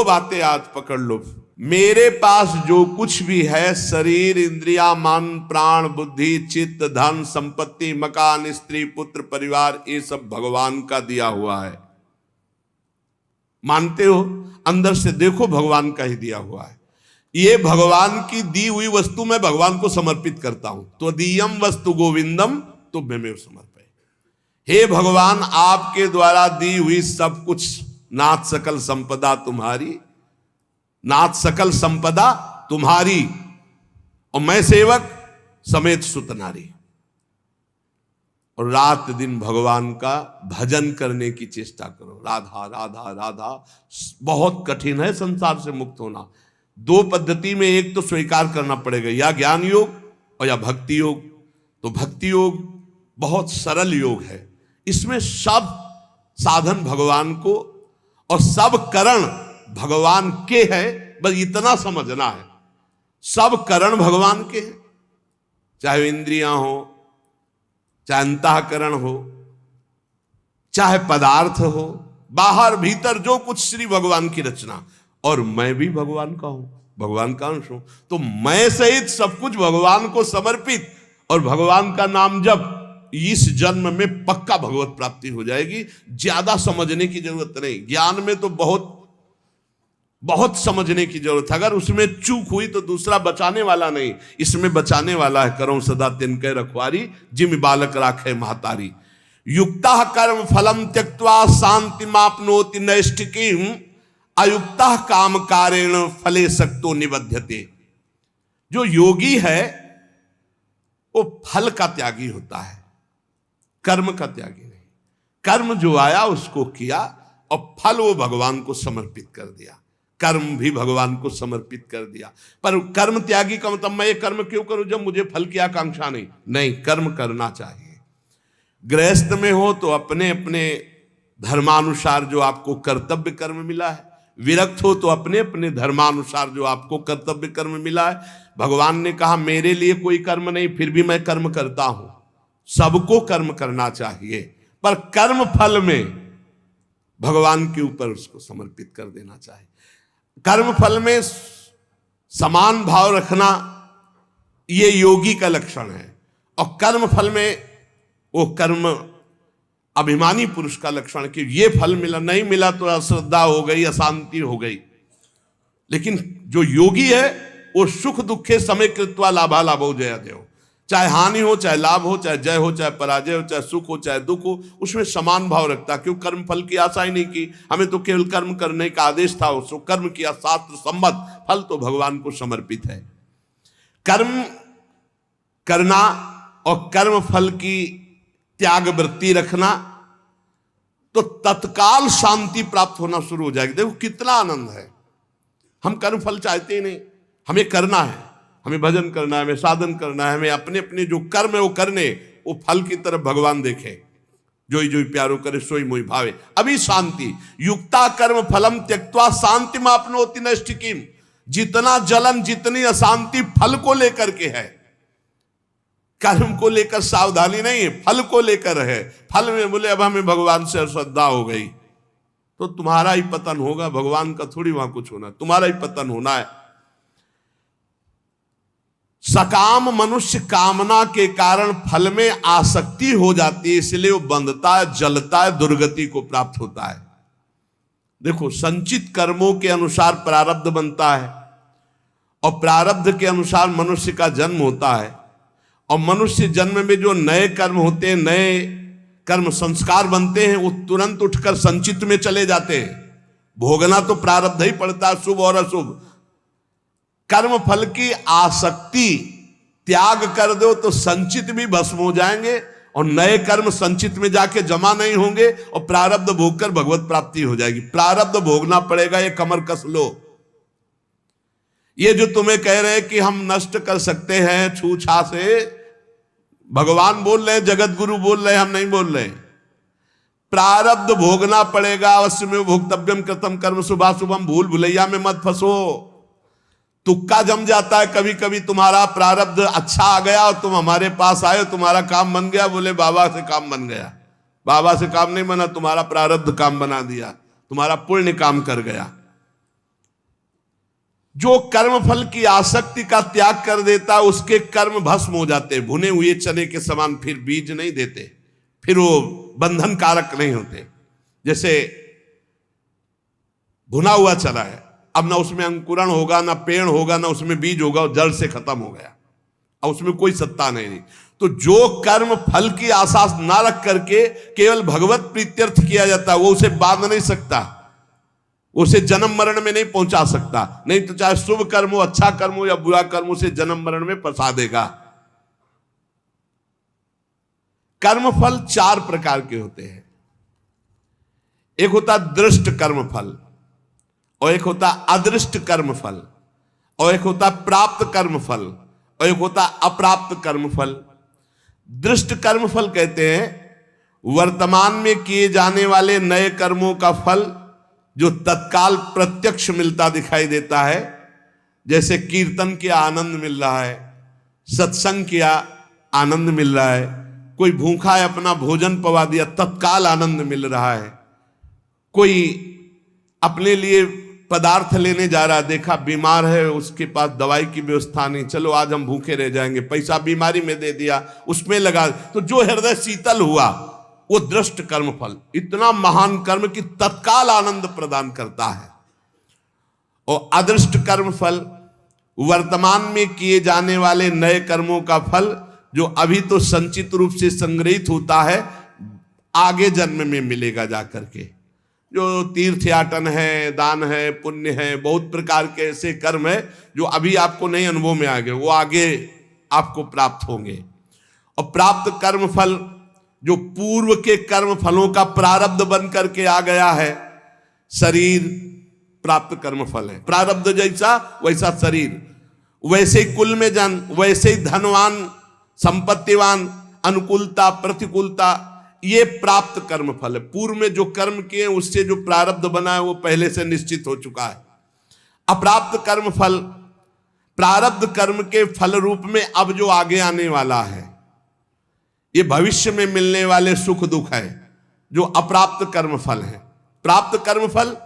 दो बातें आज पकड़ लो। मेरे पास जो कुछ भी है, शरीर, इंद्रिया, मन, प्राण, बुद्धि, चित्त, धन, संपत्ति, मकान, स्त्री, पुत्र, परिवार, ये सब भगवान का दिया हुआ है। मानते हो? अंदर से देखो, भगवान का ही दिया हुआ है। ये भगवान की दी हुई वस्तु मैं भगवान को समर्पित करता हूं। तो दीयम वस्तु गोविंदम तुभ्यमेव समर्पये। हे भगवान, आपके द्वारा दी हुई सब कुछ, नाथ सकल संपदा तुम्हारी, नाथ सकल संपदा तुम्हारी, और मैं सेवक समेत सुत नारी। और रात दिन भगवान का भजन करने की चेष्टा करो। राधा राधा राधा। बहुत कठिन है संसार से मुक्त होना। दो पद्धति में एक तो स्वीकार करना पड़ेगा, या ज्ञान योग और या भक्ति योग। तो भक्ति योग बहुत सरल योग है। इसमें सब साधन भगवान को और सब करण भगवान के है। बस इतना समझना है, सब करण भगवान के हैं, चाहे इंद्रियां हो, चाहे अंतःकरण हो, चाहे पदार्थ हो, बाहर भीतर जो कुछ श्री भगवान की रचना। और मैं भी भगवान का हूं, भगवान का अंश हूं। तो मैं सहित सब कुछ भगवान को समर्पित और भगवान का नाम जप, इस जन्म में पक्का भगवत प्राप्ति हो जाएगी। ज्यादा समझने की जरूरत नहीं। ज्ञान में तो बहुत बहुत समझने की जरूरत है। अगर उसमें चूक हुई तो दूसरा बचाने वाला नहीं, इसमें बचाने वाला है। करो सदा तिनके रखवारी, जिम बालक राखे महतारी। युक्ता कर्म फलम त्यक्त्वा शांति मापनोति नैष्ठिकीम, अयुक्ता काम कारेण फले सक्तो निबध्यते। जो योगी है वो फल का त्यागी होता है, कर्म का त्यागी नहीं। कर्म जो आया उसको किया और फल वो भगवान को समर्पित कर दिया। कर्म भी भगवान को समर्पित कर दिया। पर कर्म त्यागी का मतलब मैं ये कर्म क्यों करूं जब मुझे फल की आकांक्षा नहीं। नहीं, कर्म करना चाहिए। गृहस्थ में हो तो अपने अपने धर्मानुसार जो आपको कर्तव्य कर्म मिला है, विरक्त हो तो अपने अपने धर्मानुसार जो आपको कर्तव्य कर्म मिला है। भगवान ने कहा मेरे लिए कोई कर्म नहीं, फिर भी मैं कर्म करता हूं। सबको कर्म करना चाहिए, पर कर्म फल में भगवान के ऊपर उसको समर्पित कर देना चाहिए। कर्म फल में समान भाव रखना ये योगी का लक्षण है, और कर्म फल में वो कर्म अभिमानी पुरुष का लक्षण कि ये फल मिला, नहीं मिला तो अश्रद्धा हो गई, अशांति हो गई। लेकिन जो योगी है वो सुख दुखे समय कृत्वा लाभा लाभो जया देव। चाहे हानि हो, चाहे लाभ हो, चाहे जय हो, चाहे पराजय हो, चाहे सुख हो, चाहे दुख हो, उसमें समान भाव रखता। क्यों? कर्म फल की आशा ही नहीं की, हमें तो केवल कर्म करने का आदेश था। उसको कर्म किया, शास्त्र सम्मत, फल तो भगवान को समर्पित है। कर्म करना और कर्म फल की त्याग वृत्ति रखना तो तत्काल शांति प्राप्त होना शुरू हो जाएगी। देखो कितना आनंद है। हम कर्म फल चाहते ही नहीं, हमें करना है, हमें भजन करना है, हमें साधन करना है, हमें अपने अपने जो कर्म है वो करने, वो फल की तरफ भगवान देखे। जोई जोई प्यारो करे सोई मोई भावे, अभी शांति। युक्ता कर्म फलम त्यक्त्वा शांति मापनोति नैष्ठिकीम। जितना जलन, जितनी अशांति फल को लेकर के है, कर्म को लेकर सावधानी नहीं है, फल को लेकर है। फल में बोले अब हमें भगवान से अश्रद्धा हो गई तो तुम्हारा ही पतन होगा, भगवान का थोड़ी वहां कुछ होना, तुम्हारा ही पतन होना है। सकाम मनुष्य कामना के कारण फल में आसक्ति हो जाती है, इसलिए वो बंधता है, जलता है, दुर्गति को प्राप्त होता है। देखो, संचित कर्मों के अनुसार प्रारब्ध बनता है, और प्रारब्ध के अनुसार मनुष्य का जन्म होता है। और मनुष्य जन्म में जो नए कर्म होते हैं, नए कर्म संस्कार बनते हैं, वो तुरंत उठकर संचित में चले जाते हैं। भोगना तो प्रारब्ध ही पड़ता है, शुभ और अशुभ। कर्म फल की आसक्ति त्याग कर दो तो संचित भी भस्म हो जाएंगे, और नए कर्म संचित में जाके जमा नहीं होंगे, और प्रारब्ध भोगकर भगवत प्राप्ति हो जाएगी। प्रारब्ध भोगना पड़ेगा, ये कमर कस लो। ये जो तुम्हें कह रहे हैं कि हम नष्ट कर सकते हैं छूछा से, भगवान बोल रहे हैं, जगत गुरु बोल रहे हैं, हम नहीं बोल रहे। प्रारब्ध भोगना पड़ेगा, अवश्य में भोक्तव्यम कृतम कर्म शुभाशुभम। भूल भुलैया में मत फंसो। तुक्का जम जाता है कभी कभी। तुम्हारा प्रारब्ध अच्छा आ गया और तुम हमारे पास आए, तुम्हारा काम बन गया, बोले बाबा से काम बन गया। बाबा से काम नहीं बना, तुम्हारा प्रारब्ध काम बना दिया, तुम्हारा पुण्य काम कर गया। जो कर्म फल की आसक्ति का त्याग कर देता है उसके कर्म भस्म हो जाते हैं, भुने हुए चने के समान, फिर बीज नहीं देते, फिर वो बंधन कारक नहीं होते। जैसे भुना हुआ चना है, अब ना उसमें अंकुरण होगा, ना पेड़ होगा, ना उसमें बीज होगा, जड़ से खत्म हो गया, अब उसमें कोई सत्ता नहीं। तो जो कर्म फल की आशा ना रख करके केवल भगवत प्रीत्यर्थ किया जाता है, वो उसे बांध नहीं सकता, उसे जन्म मरण में नहीं पहुंचा सकता। नहीं तो चाहे शुभ कर्म हो, अच्छा कर्म हो या बुरा कर्म, उसे जन्म मरण में फंसा देगा। कर्म फल 4 प्रकार के होते हैं। एक होता दृष्ट कर्म फल, और एक होता अदृष्ट कर्म फल, और एक होता प्राप्त कर्म फल, और एक होता अप्राप्त कर्म फल। दृष्ट कर्म फल कहते हैं वर्तमान में किए जाने वाले नए कर्मों का फल जो तत्काल प्रत्यक्ष मिलता दिखाई देता है। जैसे कीर्तन किया आनंद मिल रहा है, सत्संग किया आनंद मिल रहा है, कोई भूखा है अपना भोजन पवा दिया तत्काल आनंद मिल रहा है, कोई अपने लिए पदार्थ लेने जा रहा, देखा बीमार है उसके पास दवाई की व्यवस्था नहीं, चलो आज हम भूखे रह जाएंगे, पैसा बीमारी में दे दिया, उसमें लगा, तो जो हृदय शीतल हुआ वो दृष्ट कर्म फल, इतना महान कर्म कि तत्काल आनंद प्रदान करता है। और अदृष्ट कर्म फल वर्तमान में किए जाने वाले नए कर्मों का फल जो अभी तो संचित रूप से संग्रहित होता है, आगे जन्म में मिलेगा जाकर के। जो तीर्थयाटन है, दान है, पुण्य है, बहुत प्रकार के ऐसे कर्म है जो अभी आपको नहीं अनुभव में आएंगे, वो आगे आपको प्राप्त होंगे। और प्राप्त कर्म फल जो पूर्व के कर्म फलों का प्रारब्ध बन करके आ गया है, शरीर प्राप्त कर्म फल है, प्रारब्ध जैसा वैसा शरीर, वैसे ही कुल में जन्म, वैसे ही धनवान, संपत्तिवान, अनुकूलता प्रतिकूलता, ये प्राप्त कर्म फल है। पूर्व में जो कर्म किए उससे जो प्रारब्ध बना है वो पहले से निश्चित हो चुका है। अप्राप्त कर्म फल प्रारब्ध कर्म के फल रूप में अब जो आगे आने वाला है, ये भविष्य में मिलने वाले सुख दुख है, जो अप्राप्त कर्म फल है। प्राप्त कर्म फल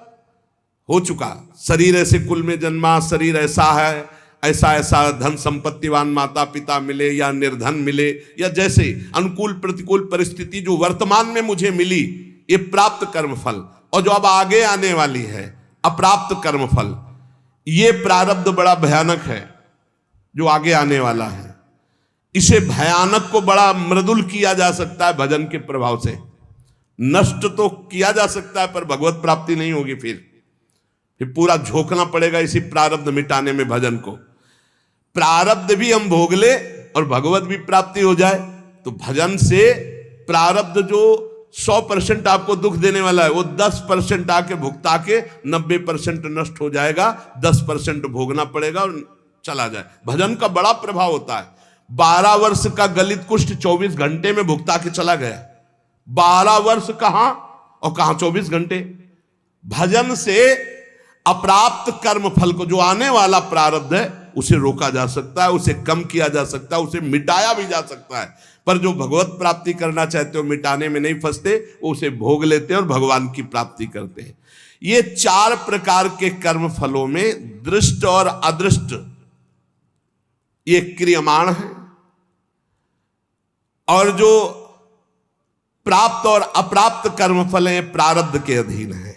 हो चुका, शरीर ऐसे कुल में जन्मा, शरीर ऐसा है, ऐसा ऐसा धन संपत्तिवान माता पिता मिले या निर्धन मिले, या जैसे अनुकूल प्रतिकूल परिस्थिति जो वर्तमान में मुझे मिली, ये प्राप्त कर्म फल। और जो अब आगे आने वाली है अप्राप्त कर्म फल, ये प्रारब्ध बड़ा भयानक है जो आगे आने वाला है। इसे भयानक को बड़ा मृदुल किया जा सकता है भजन के प्रभाव से, नष्ट तो किया जा सकता है पर भगवत प्राप्ति नहीं होगी। फिर पूरा झोंकना पड़ेगा इसी प्रारब्ध मिटाने में भजन को। प्रारब्ध भी हम भोग ले और भगवत भी प्राप्ति हो जाए, तो भजन से प्रारब्ध जो 100% आपको दुख देने वाला है वो 10% आके भुगता के 90% नष्ट हो जाएगा, 10% भोगना पड़ेगा और चला जाए। भजन का बड़ा प्रभाव होता है। 12 वर्ष का गलित कुष्ठ 24 घंटे में भुगता के चला गया। 12 वर्ष कहां और कहां 24 घंटे। भजन से अप्राप्त कर्म फल को, जो आने वाला प्रारब्ध है, उसे रोका जा सकता है, उसे कम किया जा सकता है, उसे मिटाया भी जा सकता है। पर जो भगवत प्राप्ति करना चाहते हो मिटाने में नहीं फंसते, वो उसे भोग लेते हैं और भगवान की प्राप्ति करते हैं। ये 4 प्रकार के कर्म फलों में दृष्ट और अदृष्ट ये क्रियमाण है, और जो प्राप्त और अप्राप्त कर्म फल हैं प्रारब्ध के अधीन है।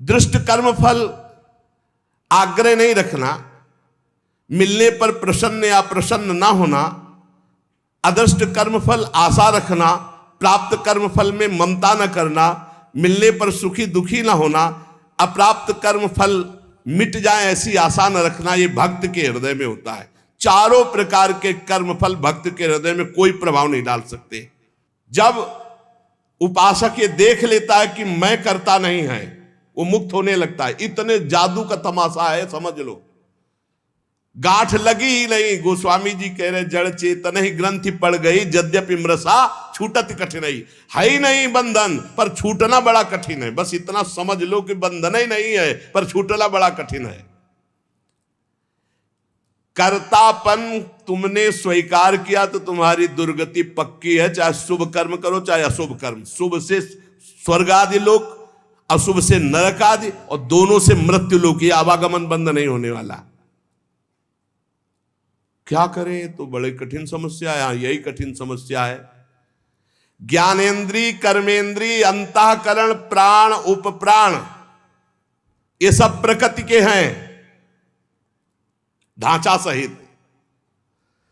दृष्ट कर्म फल आग्रह नहीं रखना, मिलने पर प्रसन्न या प्रसन्न ना होना। अदृष्ट कर्म फल आशा रखना, प्राप्त कर्म फल में ममता न करना, मिलने पर सुखी दुखी ना होना। अप्राप्त कर्म फल मिट जाए ऐसी आशा न रखना, ये भक्त के हृदय में होता है। चारों प्रकार के कर्म फल भक्त के हृदय में कोई प्रभाव नहीं डाल सकते। जब उपासक ये देख लेता है कि मैं करता नहीं है, वो मुक्त होने लगता है। इतने जादू का तमाशा है, समझ लो। गांठ लगी ही नहीं, गोस्वामी जी कह रहे जड़ चेतन ही ग्रंथि पड़ गई, यद्यपि मृषा छूटत कठिनाई। है ही नहीं बंधन पर छूटना बड़ा कठिन है। बस इतना समझ लो कि बंधन ही नहीं है पर छूटना बड़ा कठिन है। कर्तापन तुमने स्वीकार किया तो तुम्हारी दुर्गति पक्की है। चाहे शुभ कर्म करो चाहे अशुभ कर्म। शुभ से स्वर्ग आदि लोक, अशुभ से नरक आदि, और दोनों से मृत्यु लोक, आवागमन बंद नहीं होने वाला। क्या करें? तो बड़े कठिन समस्या है, यही कठिन समस्या है। ज्ञानेन्द्रीय, कर्मेंद्रीय, अंतःकरण, प्राण, उपप्राण, ये सब प्रकृति के हैं ढांचा सहित।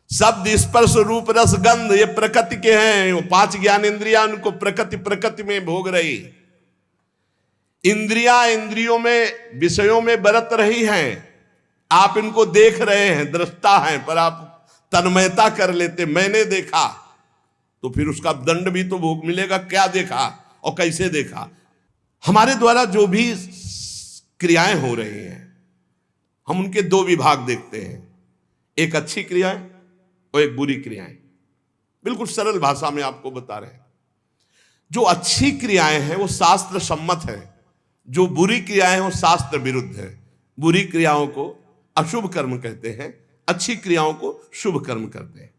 शब्द, स्पर्श, रूप, रस, गंध, ये प्रकृति के हैं। वो 5 ज्ञानेन्द्रियां उनको प्रकृति में भोग रही। इंद्रियां इंद्रियों में, विषयों में बरत रही हैं। आप इनको देख रहे हैं, दृष्टा हैं, पर आप तन्मयता कर लेते, मैंने देखा, तो फिर उसका दंड भी तो भोग मिलेगा। क्या देखा और कैसे देखा? हमारे द्वारा जो भी क्रियाएं हो रही हैं, हम उनके 2 विभाग देखते हैं, एक अच्छी क्रियाएं और एक बुरी क्रियाएं। बिल्कुल सरल भाषा में आपको बता रहे हैं। जो अच्छी क्रियाएं हैं वो शास्त्र सम्मत है, जो बुरी क्रियाएं हैं वो शास्त्र विरुद्ध है। बुरी क्रियाओं को अशुभ कर्म कहते हैं, अच्छी क्रियाओं को शुभ कर्म कहते हैं।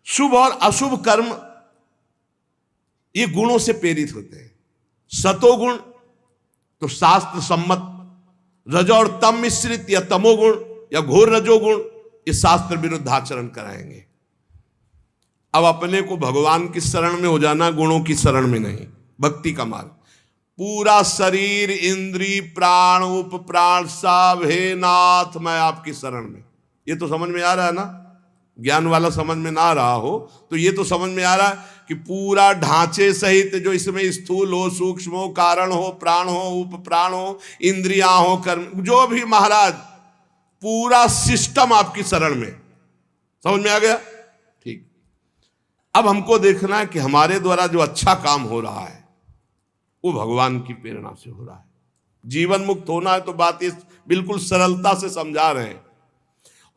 शुभ और अशुभ कर्म ये गुणों से प्रेरित होते हैं। सतोगुण तो शास्त्र सम्मत, रजो और तम मिश्रित या तमोगुण या घोर रजोगुण, ये शास्त्र विरुद्ध आचरण कराएंगे। अब अपने को भगवान की शरण में हो जाना, गुणों की शरण में नहीं। भक्ति का मार्ग, पूरा शरीर, इंद्री, प्राण, उप प्राण सब, हे नाथ मैं आपकी शरण में। ये तो समझ में आ रहा है ना? ज्ञान वाला समझ में ना आ रहा हो तो ये तो समझ में आ रहा है कि पूरा ढांचे सहित, जो इसमें स्थूल हो, सूक्ष्म हो, कारण हो, प्राण हो, उप प्राण हो, इंद्रियां हो, कर्म, जो भी महाराज, पूरा सिस्टम आपकी शरण में। समझ में आ गया? ठीक। अब हमको देखना है कि हमारे द्वारा जो अच्छा काम हो रहा है वो भगवान की प्रेरणा से हो रहा है। जीवन मुक्त होना है तो बात इस बिल्कुल सरलता से समझा रहे हैं।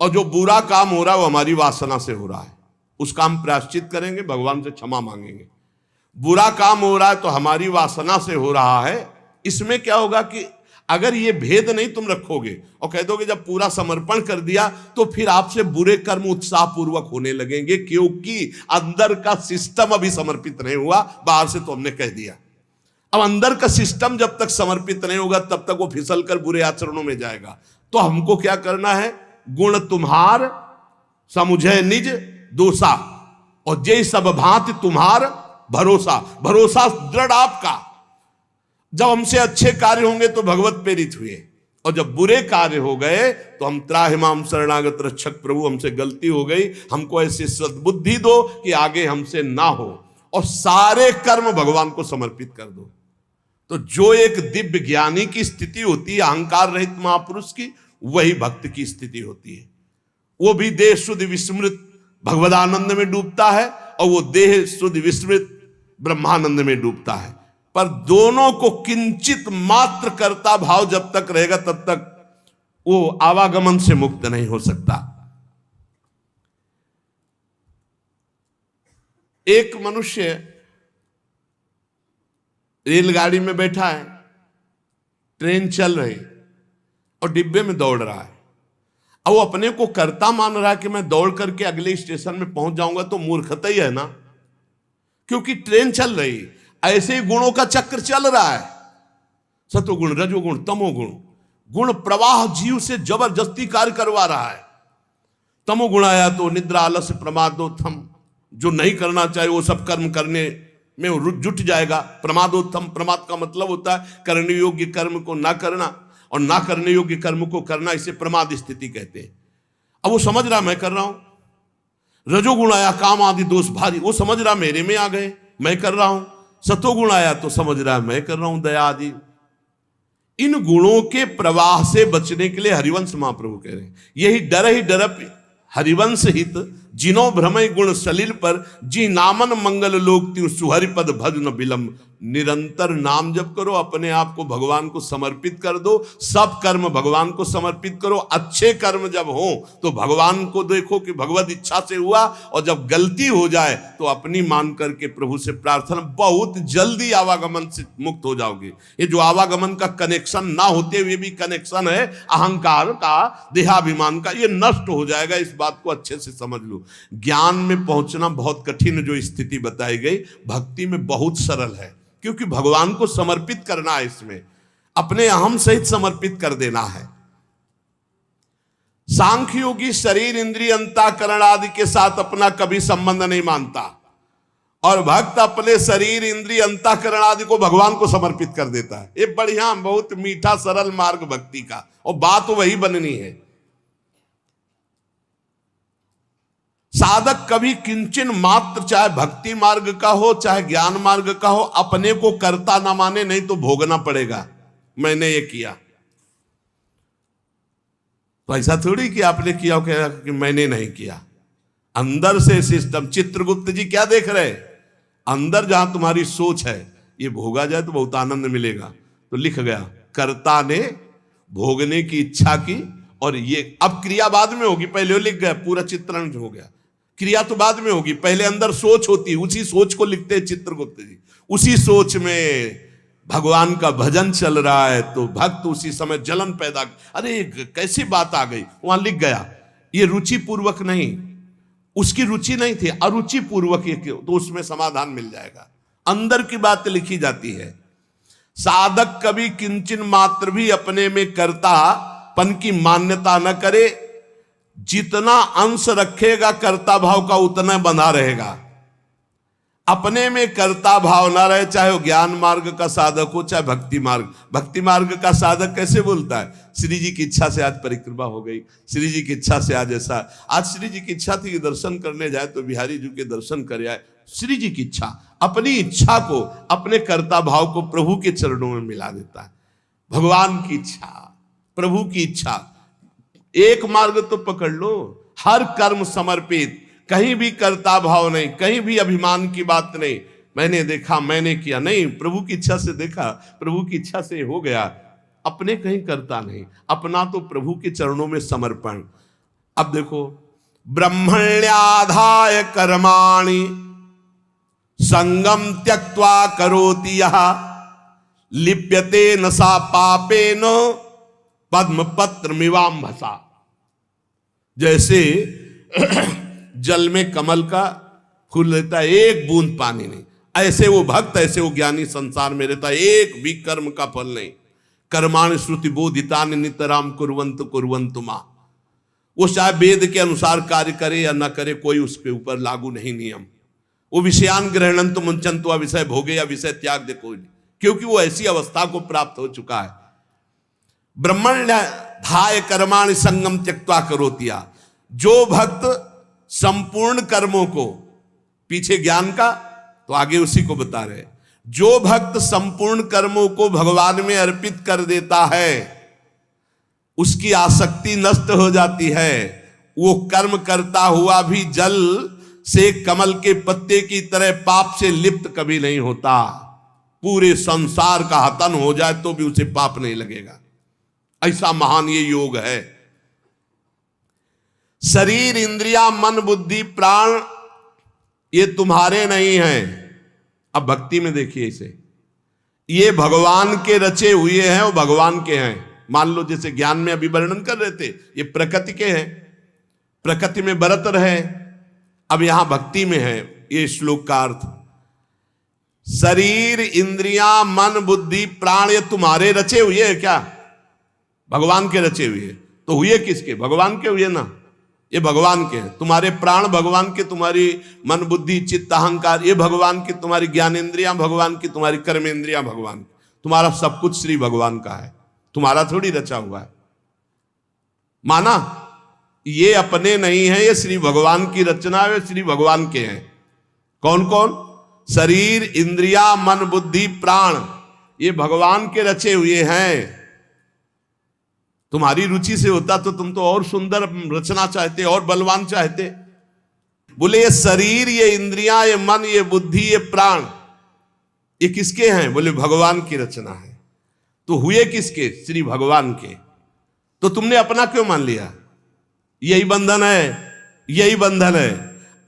और जो बुरा काम हो रहा है वो हमारी वासना से हो रहा है, उसका हम प्रायश्चित करेंगे, भगवान से क्षमा मांगेंगे। बुरा काम हो रहा है तो हमारी वासना से हो रहा है। इसमें क्या होगा कि अगर ये भेद नहीं तुम रखोगे और कह दोगे जब पूरा समर्पण कर दिया तो फिर आपसे बुरे कर्म उत्साहपूर्वक होने लगेंगे, क्योंकि अंदर का सिस्टम अभी समर्पित नहीं हुआ, बाहर से तो हमने कह दिया। अब अंदर का सिस्टम जब तक समर्पित नहीं होगा तब तक वो फिसल कर बुरे आचरणों में जाएगा। तो हमको क्या करना है? गुण तुम्हार समुझे निज दोषा, और जय सब भांति तुम्हार भरोसा। भरोसा दृढ़ आपका। जब हमसे अच्छे कार्य होंगे तो भगवत प्रेरित हुए, और जब बुरे कार्य हो गए तो हम त्राहिमाम शरणागत रक्षक प्रभु, हमसे गलती हो गई, हमको ऐसी सद्बुद्धि दो कि आगे हमसे ना हो, और सारे कर्म भगवान को समर्पित कर दो। तो जो एक दिव्य ज्ञानी की स्थिति होती है, अहंकार रहित महापुरुष की, वही भक्त की स्थिति होती है। वो भी देह शुद्ध विस्मृत भगवदानंद में डूबता है, और वो देह शुद्ध विस्मृत ब्रह्मानंद में डूबता है। पर दोनों को किंचित मात्र कर्ता भाव जब तक रहेगा तब तक वो आवागमन से मुक्त नहीं हो सकता। एक मनुष्य रेलगाड़ी में बैठा है, ट्रेन चल रही और डिब्बे में दौड़ रहा है। अब वो अपने को कर्ता मान रहा है कि मैं दौड़ करके अगले स्टेशन में पहुंच जाऊंगा, तो मूर्खता ही है ना, क्योंकि ट्रेन चल रही। ऐसे ही गुणों का चक्र चल रहा है, सतोगुण, रजोगुण, तमोगुण। गुण प्रवाह जीव से जबरदस्ती कार्य करवा रहा है। तमोगुण आया तो निद्रा, आलस्य, प्रमादोत्थम, जो नहीं करना चाहिए वो सब कर्म करने में जुट जाएगा। प्रमादोत्थम, प्रमाद का मतलब होता है करने योग्य कर्म को ना करना, और ना करने योग्य कर्म को करना, इसे प्रमाद स्थिति कहते हैं। अब वो समझ रहा मैं कर रहा हूं। रजोगुण आया, काम आदि दोष भारी, वो समझ रहा मेरे में आ गए, मैं कर रहा हूं। सतोगुण आया तो समझ रहा है मैं कर रहा हूं, दया आदि। इन गुणों के प्रवाह से बचने के लिए हरिवंश महाप्रभु कह रहे हैं, यही डर ही डरप हरिवंश हित, जिनो भ्रमय गुण सलिल पर, जी नामन मंगल लोक त्यू सुहरि पद भजन विलंब। निरंतर नाम जप करो, अपने आप को भगवान को समर्पित कर दो, सब कर्म भगवान को समर्पित करो। अच्छे कर्म जब हो तो भगवान को देखो कि भगवत इच्छा से हुआ, और जब गलती हो जाए तो अपनी मान करके प्रभु से प्रार्थना, बहुत जल्दी आवागमन से मुक्त हो जाओगे। ये जो आवागमन का कनेक्शन ना होते हुए भी कनेक्शन है अहंकार का, देहाभिमान का, ये नष्ट हो जाएगा। इस बात को अच्छे से समझ लो। ज्ञान में पहुंचना बहुत कठिन जो स्थिति बताई गई, भक्ति में बहुत सरल है, क्योंकि भगवान को समर्पित करना है, इसमें अपने अहम सहित समर्पित कर देना है। सांख्य योगी शरीर इंद्रिय अंतःकरण आदि के साथ अपना कभी संबंध नहीं मानता, और भक्त अपने शरीर इंद्रिय अंतःकरण आदि को भगवान को समर्पित कर देता है। ये बढ़िया, बहुत मीठा सरल मार्ग भक्ति का, और बात वही बननी है। साधक कभी किंचन मात्र, चाहे भक्ति मार्ग का हो चाहे ज्ञान मार्ग का हो, अपने को कर्ता ना माने, नहीं तो भोगना पड़ेगा। मैंने ये किया तो ऐसा थोड़ी कि आपने किया कि मैंने नहीं किया। अंदर से सिस्टम, चित्रगुप्त जी क्या देख रहे, अंदर जहां तुम्हारी सोच है ये भोगा जाए तो बहुत आनंद मिलेगा, तो लिख गया कर्ता ने भोगने की इच्छा की, और ये अब क्रिया बाद में होगी, पहले लिख गया, पूरा चित्रण हो गया। क्रिया तो बाद में होगी, पहले अंदर सोच होती, उसी सोच को लिखते हैं चित्रगुप्त जी। उसी सोच में भगवान का भजन चल रहा है तो भक्त उसी समय जलन पैदा, अरे कैसी बात आ गई, वहां लिख गया। ये रुचि पूर्वक नहीं, उसकी रुचि नहीं थी, अरुचि पूर्वक ये, तो उसमें समाधान मिल जाएगा। अंदर की बात लिखी जाती है। साधक कभी किंचन मात्र भी अपने में कर्तापन की मान्यता न करे, जितना अंश रखेगा कर्ता भाव का उतना बंधा रहेगा। अपने में कर्ता भाव ना रहे, चाहे वो ज्ञान मार्ग का साधक हो चाहे भक्ति मार्ग। भक्ति मार्ग का साधक कैसे बोलता है, श्री जी की इच्छा से आज परिक्रमा हो गई, श्री जी की इच्छा से आज ऐसा, आज श्री जी की इच्छा थी कि दर्शन करने जाए तो बिहारी जी के दर्शन कर आए। श्री जी की इच्छा, अपनी इच्छा को, अपने कर्ता भाव को प्रभु के चरणों में मिला देता है। भगवान की इच्छा, प्रभु की इच्छा, एक मार्ग तो पकड़ लो, हर कर्म समर्पित, कहीं भी कर्ता भाव नहीं, कहीं भी अभिमान की बात नहीं, मैंने देखा मैंने किया नहीं, प्रभु की इच्छा से देखा, प्रभु की इच्छा से हो गया। अपने कहीं करता नहीं, अपना तो प्रभु के चरणों में समर्पण। अब देखो, ब्रह्मण्याधाय कर्माणि संगम त्यक्त्वा करोति यः, लिप्यते न सा पापेन पद्म पत्र मिवाम्भसा। जैसे जल में कमल का फूल रहता है, एक बूंद पानी नहीं, ऐसे वो भक्त, ऐसे वो ज्ञानी संसार में रहता है, एक भी कर्म का फल नहीं। कर्माणि श्रुति बोधितानि नितराम कुर्वन्तु कुर्वन्तु मा। वो चाहे वेद के अनुसार कार्य करे या न करे, कोई उसके ऊपर लागू नहीं नियम। वो विषयान ग्रहणंतु मुंचन्तु, या विषय भोगे या विषय त्याग दे कोई नहीं, क्योंकि वो ऐसी अवस्था को प्राप्त हो चुका है। ब्रह्मण्याधाय कर्माणि संगम त्यक्त्वा करोति यः। जो भक्त संपूर्ण कर्मों को, पीछे ज्ञान का तो आगे उसी को बता रहे, जो भक्त संपूर्ण कर्मों को भगवान में अर्पित कर देता है, उसकी आसक्ति नष्ट हो जाती है। वो कर्म करता हुआ भी जल से कमल के पत्ते की तरह पाप से लिप्त कभी नहीं होता। पूरे संसार का हतन हो जाए तो भी उसे पाप नहीं लगेगा। ऐसा महान ये योग है। शरीर इंद्रिया मन बुद्धि प्राण ये तुम्हारे नहीं हैं। अब भक्ति में देखिए इसे, ये भगवान के रचे हुए हैं, वो भगवान के हैं। मान लो जैसे ज्ञान में अभी वर्णन कर रहे थे, ये प्रकृति के हैं, प्रकृति में बरत रहे। अब यहां भक्ति में है ये श्लोक का अर्थ, शरीर इंद्रिया मन बुद्धि प्राण ये तुम्हारे रचे हुए हैं क्या? भगवान के रचे हुए। तो हुए किसके? भगवान के हुए ना, ये भगवान के हैं। तुम्हारे प्राण भगवान के, तुम्हारी मन बुद्धि चित्त अहंकार ये भगवान के, तुम्हारी ज्ञानेंद्रियां भगवान की, तुम्हारी कर्मेंद्रियां भगवान की, तुम्हारा सब कुछ श्री भगवान का है, तुम्हारा थोड़ी रचा हुआ है। माना ये अपने नहीं है, ये श्री भगवान की रचना है, श्री भगवान के हैं। कौन कौन? शरीर इंद्रिया मन बुद्धि प्राण ये भगवान के रचे हुए हैं। तुम्हारी रुचि से होता तो तुम तो और सुंदर रचना चाहते, और बलवान चाहते। बोले ये शरीर ये इंद्रियां ये मन ये बुद्धि ये प्राण ये किसके हैं? बोले भगवान की रचना है। तो हुए किसके? श्री भगवान के। तो तुमने अपना क्यों मान लिया? यही बंधन है, यही बंधन है,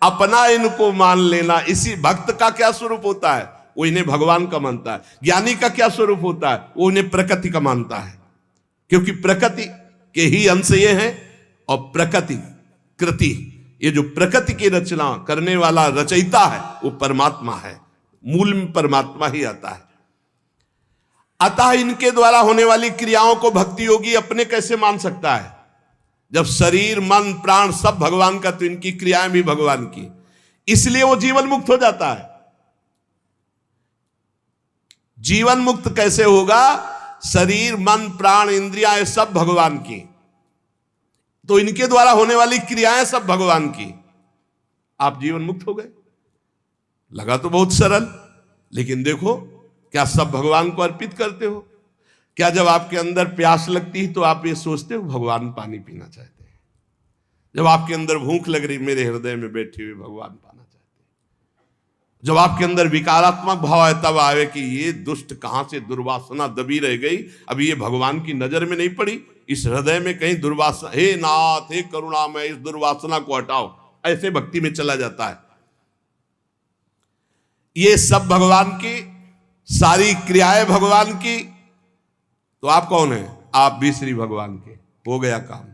अपना इनको मान लेना। इसी भक्त का क्या स्वरूप होता है? वो इन्हें भगवान का मानता है। ज्ञानी का क्या स्वरूप होता है? वो इन्हें प्रकृति का मानता है, क्योंकि प्रकृति के ही अंश ये हैं। और प्रकृति कृति, ये जो प्रकृति की रचना करने वाला रचयिता है वो परमात्मा है। मूल में परमात्मा ही आता है। अतः इनके द्वारा होने वाली क्रियाओं को भक्ति योगी अपने कैसे मान सकता है? जब शरीर मन प्राण सब भगवान का, तो इनकी क्रियाएं भी भगवान की, इसलिए वो जीवन मुक्त हो जाता है। जीवन मुक्त कैसे होगा? शरीर मन प्राण इंद्रियां सब भगवान की, तो इनके द्वारा होने वाली क्रियाएं सब भगवान की, आप जीवन मुक्त हो गए। लगा तो बहुत सरल, लेकिन देखो क्या सब भगवान को अर्पित करते हो? क्या जब आपके अंदर प्यास लगती है तो आप ये सोचते हो भगवान पानी पीना चाहते हैं? जब आपके अंदर भूख लग रही, मेरे हृदय में बैठे हुए भगवान पाना चाहते हैं। जब आपके अंदर विकारात्मक भाव है, तब आवे कि ये दुष्ट कहां से दुर्वासना दबी रह गई, अभी ये भगवान की नजर में नहीं पड़ी, इस हृदय में कहीं दुर्वासना, हे नाथ हे करुणामय इस दुर्वासना को हटाओ, ऐसे भक्ति में चला जाता है। ये सब भगवान की, सारी क्रियाएं भगवान की, तो आप कौन है? आप भी श्री भगवान के। हो गया काम।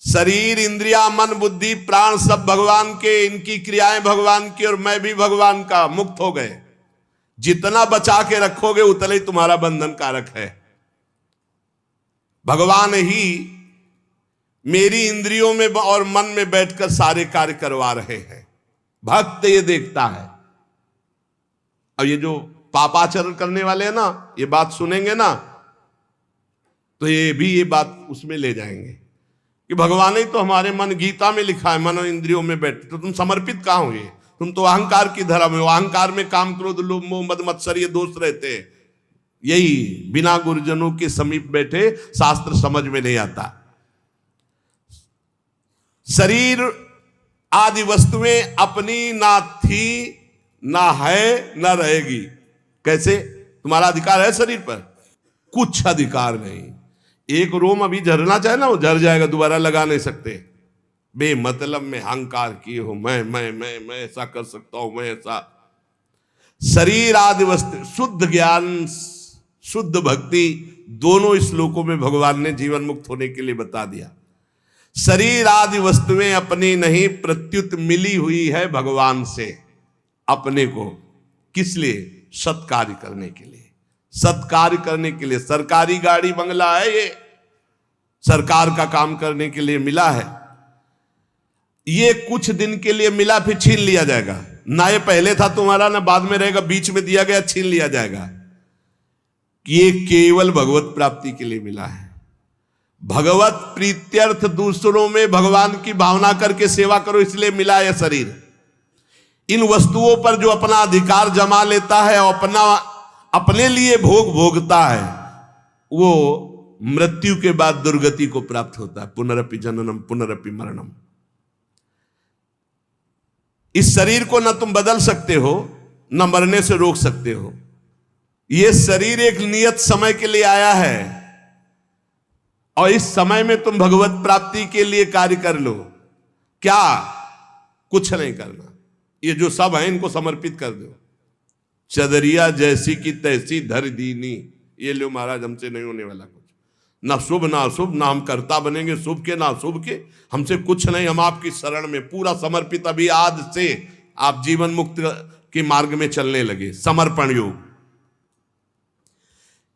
शरीर इंद्रिया मन बुद्धि प्राण सब भगवान के, इनकी क्रियाएं भगवान की, और मैं भी भगवान का, मुक्त हो गए। जितना बचा के रखोगे उतना ही तुम्हारा बंधन कारक है। भगवान ही मेरी इंद्रियों में और मन में बैठकर सारे कार्य करवा रहे हैं। भक्त ये देखता है। अब ये जो पापाचरण करने वाले हैं ना, ये बात सुनेंगे ना, तो ये भी ये बात उसमें ले जाएंगे कि भगवान ही तो हमारे मन, गीता में लिखा है मनो इंद्रियों में बैठे, तो तुम समर्पित कहां हुए? तुम तो अहंकार की धरा में हो। अहंकार में काम क्रोध लोभ मोह मद मत्सर ये दोष रहते हैं। यही बिना गुरुजनों के समीप बैठे शास्त्र समझ में नहीं आता। शरीर आदि वस्तुएं अपनी ना थी ना है ना रहेगी। कैसे? तुम्हारा अधिकार है शरीर पर? कुछ अधिकार नहीं। एक रोम अभी झरना चाहे ना, वो झर जाएगा, दोबारा लगा नहीं सकते। बेमतलब में अहंकार किए हो, मैं ऐसा कर सकता हूं, मैं ऐसा। शरीर आदि वस्तु, शुद्ध ज्ञान शुद्ध भक्ति, दोनों श्लोकों में भगवान ने जीवन मुक्त होने के लिए बता दिया। शरीर आदि वस्तुएं अपनी नहीं, प्रत्युत मिली हुई है भगवान से अपने को। किस लिए? सत्कार्य करने के लिए। सत्कार्य करने के लिए। सरकारी गाड़ी बंगला है, ये सरकार का काम करने के लिए मिला है। ये कुछ दिन के लिए मिला, फिर छीन लिया जाएगा। ना ये पहले था तुम्हारा, ना बाद में रहेगा, बीच में दिया गया, छीन लिया जाएगा। ये केवल भगवत प्राप्ति के लिए मिला है। भगवत प्रीत्यर्थ, दूसरों में भगवान की भावना करके सेवा करो, इसलिए मिला यह शरीर। इन वस्तुओं पर जो अपना अधिकार जमा लेता है और अपने लिए भोग भोगता है, वो मृत्यु के बाद दुर्गति को प्राप्त होता है। पुनरपि जननम पुनरपि मरणम। इस शरीर को न तुम बदल सकते हो, न मरने से रोक सकते हो। यह शरीर एक नियत समय के लिए आया है, और इस समय में तुम भगवत प्राप्ति के लिए कार्य कर लो। क्या? कुछ नहीं करना। ये जो सब है इनको समर्पित कर दो। चदरिया जैसी की तैसी धर दीनी। ये लो महाराज, हमसे नहीं होने वाला कुछ। ना शुभ ना अशुभ, ना हम कर्ता बनेंगे शुभ के ना अशुभ के। हमसे कुछ नहीं, हम आपकी शरण में पूरा समर्पित। अभी आज से आप जीवन मुक्त के मार्ग में चलने लगे। समर्पण योग।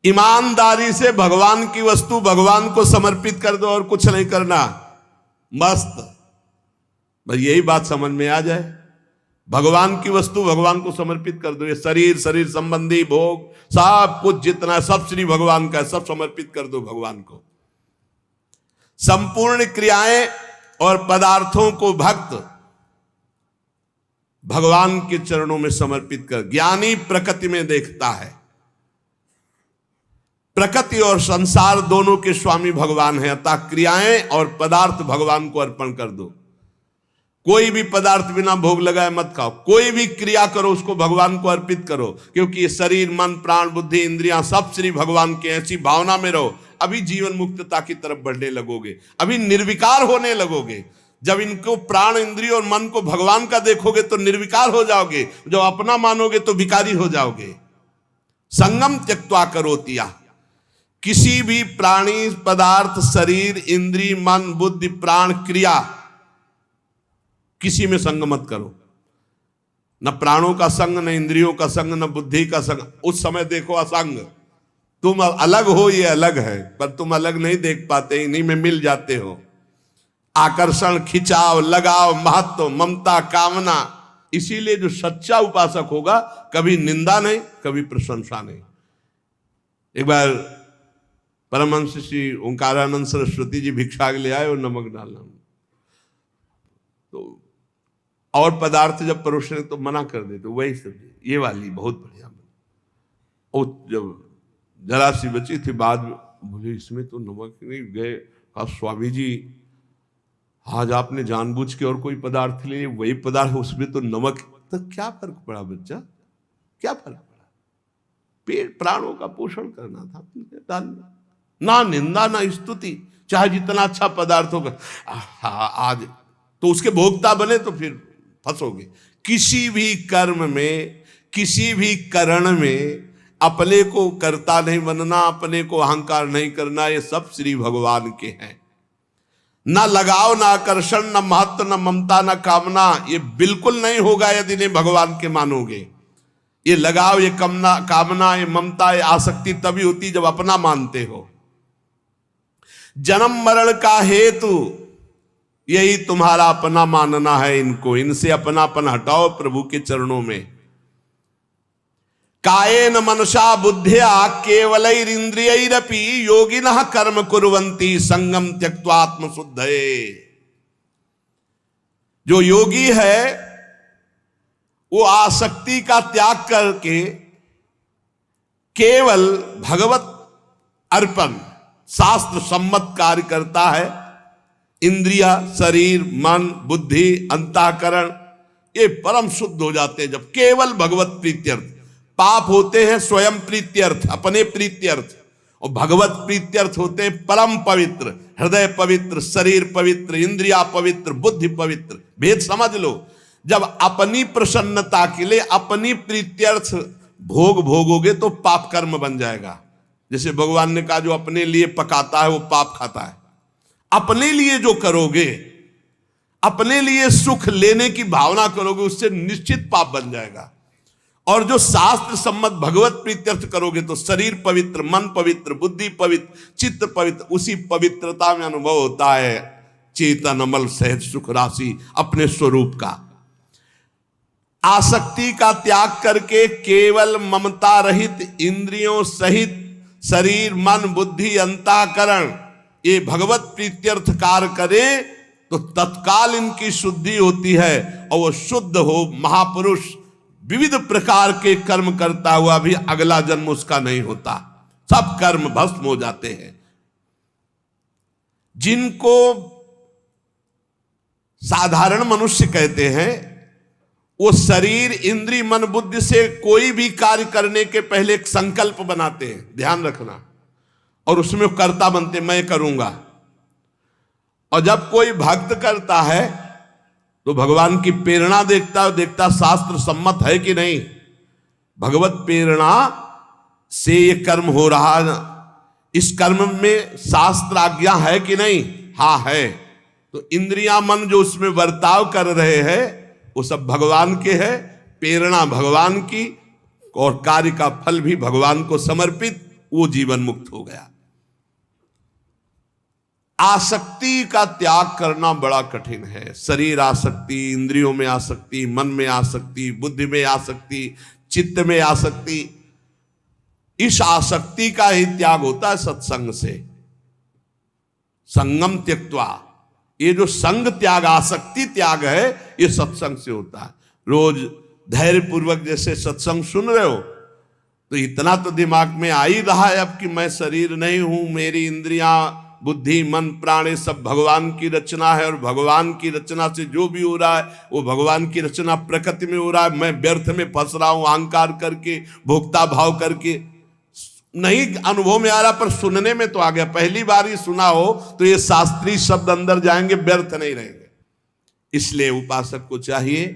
ईमानदारी से भगवान की वस्तु भगवान को समर्पित कर दो, और कुछ नहीं करना। मस्त। बस यही बात समझ में आ जाए। भगवान की वस्तु भगवान को समर्पित कर दो। ये शरीर, शरीर संबंधी भोग, सब कुछ जितना, सब श्री भगवान का, सब समर्पित कर दो भगवान को। संपूर्ण क्रियाएं और पदार्थों को भक्त भगवान के चरणों में समर्पित कर। ज्ञानी प्रकृति में देखता है। प्रकृति और संसार दोनों के स्वामी भगवान है, अतः क्रियाएं और पदार्थ भगवान को अर्पण कर दो। कोई भी पदार्थ बिना भोग लगाए मत खाओ। कोई भी क्रिया करो, उसको भगवान को अर्पित करो, क्योंकि ये शरीर मन प्राण बुद्धि इंद्रियां सब श्री भगवान के। ऐसी भावना में रहो। अभी जीवन मुक्तता की तरफ बढ़ने लगोगे, अभी निर्विकार होने लगोगे। जब इनको प्राण इंद्रिय और मन को भगवान का देखोगे तो निर्विकार हो जाओगे। जब अपना मानोगे तो भिकारी हो जाओगे। संगम त्यक्त्वा करोतिया। किसी भी प्राणी पदार्थ शरीर इंद्रिय मन बुद्धि प्राण क्रिया, किसी में संग मत करो। न प्राणों का संग, न इंद्रियों का संग, न बुद्धि का संग। उस समय देखो असंग, तुम अलग हो, ये अलग है, पर तुम अलग नहीं देख पाते, इन्हीं में मिल जाते हो। आकर्षण, खिंचाव, लगाव, महत्व, ममता, कामना। इसीलिए जो सच्चा उपासक होगा कभी निंदा नहीं, कभी प्रशंसा नहीं। एक बार परमहंस श्री ओंकारानंद सरस्वती जी भिक्षा के लिए आए और नमक डालना, तो और पदार्थ जब परोसने तो मना कर देते, वही सब्जी ये वाली बहुत बढ़िया बनी। और जब जरा सी बची थी, बाद में बोले इसमें तो नमक नहीं। गए, कहा स्वामी जी आज आपने जानबूझ के और कोई पदार्थ लिए, वही पदार्थ उसमें तो नमक, तो क्या फर्क पड़ा बच्चा, क्या फर्क पड़ा? पेट प्राणों का पोषण करना था, डालना। ना निंदा ना स्तुति, चाहे जितना अच्छा पदार्थ होगा। आज तो उसके भोक्ता बने तो फिर फंसोगे। किसी भी कर्म में, किसी भी करण में अपने को कर्ता नहीं बनना, अपने को अहंकार नहीं करना, ये सब श्री भगवान के हैं। ना लगाव, ना आकर्षण, ना महत्व, ना ममता, ना कामना, ये बिल्कुल नहीं होगा यदि नहीं भगवान के मानोगे। ये लगाव, ये कामना, ये ममता, ये आसक्ति तभी होती जब अपना मानते हो। जन्म मरण का हेतु यही तुम्हारा अपना मानना है इनको, इनसे अपनापन हटाओ प्रभु के चरणों में। कायेन मनसा बुद्धिया केवलैरिंद्रियैरपि योगिनः कर्म कुर्वन्ति संगम त्यक्त्वा आत्मशुद्धये। जो योगी है वो आसक्ति का त्याग करके केवल भगवत अर्पण, शास्त्र सम्मत कार्य करता है। इंद्रिया, शरीर, मन, बुद्धि, अंतःकरण ये परम शुद्ध हो जाते हैं जब केवल भगवत प्रीत्यर्थ। पाप होते हैं स्वयं प्रीत्यर्थ, अपने प्रीत्यर्थ, और भगवत प्रीत्यर्थ होते हैं परम पवित्र, हृदय पवित्र, शरीर पवित्र, इंद्रिया पवित्र, बुद्धि पवित्र। भेद समझ लो। जब अपनी प्रसन्नता के लिए अपनी प्रीत्यर्थ भोग भोगोगे तो पाप कर्म बन जाएगा। जैसे भगवान ने कहा जो अपने लिए पकाता है वो पाप खाता है। अपने लिए जो करोगे, अपने लिए सुख लेने की भावना करोगे, उससे निश्चित पाप बन जाएगा। और जो शास्त्र सम्मत भगवत प्रीत्यर्थ करोगे तो शरीर पवित्र, मन पवित्र, बुद्धि पवित्र, चित्त पवित्र, उसी पवित्रता में अनुभव होता है चेतन अमल सहज सुख राशि अपने स्वरूप का। आसक्ति का त्याग करके केवल ममता रहित, इंद्रियों सहित शरीर, मन, बुद्धि, अंतःकरण ये भगवत प्रीत्यर्थ कार्य करे तो तत्काल इनकी शुद्धि होती है। और वो शुद्ध हो महापुरुष विविध प्रकार के कर्म करता हुआ भी अगला जन्म उसका नहीं होता, सब कर्म भस्म हो जाते हैं। जिनको साधारण मनुष्य कहते हैं वो शरीर, इंद्री, मन, बुद्धि से कोई भी कार्य करने के पहले एक संकल्प बनाते हैं, ध्यान रखना, और उसमें कर्ता बनते, मैं करूंगा। और जब कोई भक्त करता है तो भगवान की प्रेरणा देखता शास्त्र सम्मत है कि नहीं। भगवत प्रेरणा से ये कर्म हो रहा, इस कर्म में शास्त्र आज्ञा है कि नहीं, हाँ है। तो इंद्रियां, मन जो उसमें बर्ताव कर रहे हैं वो सब भगवान के है, प्रेरणा भगवान की, और कार्य का फल भी भगवान को समर्पित, वो जीवन मुक्त हो गया। आसक्ति का त्याग करना बड़ा कठिन है। शरीर आसक्ति, इंद्रियों में आसक्ति, मन में आसक्ति, बुद्धि में आसक्ति, चित्त में आसक्ति, इस आसक्ति का ही त्याग होता है सत्संग से। संगम त्यक्त्वा, ये जो संग त्याग, आसक्ति त्याग है, ये सत्संग से होता है। रोज धैर्य पूर्वक जैसे सत्संग सुन रहे हो तो इतना तो दिमाग में आ ही रहा है अब कि मैं शरीर नहीं हूं, मेरी इंद्रियां, बुद्धि, मन, प्राण ये सब भगवान की रचना है, और भगवान की रचना से जो भी हो रहा है वो भगवान की रचना प्रकृति में हो रहा है। मैं व्यर्थ में फंस रहा हूं अहंकार करके, भोक्ता भाव करके। नहीं अनुभव में आ रहा पर सुनने में तो आ गया। पहली बार ही सुना हो तो ये शास्त्रीय शब्द अंदर जाएंगे, व्यर्थ नहीं रहेंगे। इसलिए उपासक को चाहिए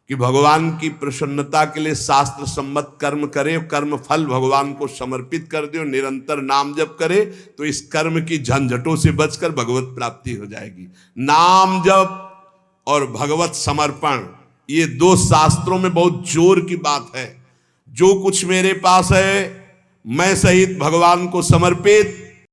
कि भगवान की प्रसन्नता के लिए शास्त्र सम्मत कर्म करे, कर्म फल भगवान को समर्पित कर दे, निरंतर नाम जप करे तो इस कर्म की झंझटों से बचकर भगवत प्राप्ति हो जाएगी। नाम जप और भगवत समर्पण ये दो शास्त्रों में बहुत जोर की बात है। जो कुछ मेरे पास है मैं सहित भगवान को समर्पित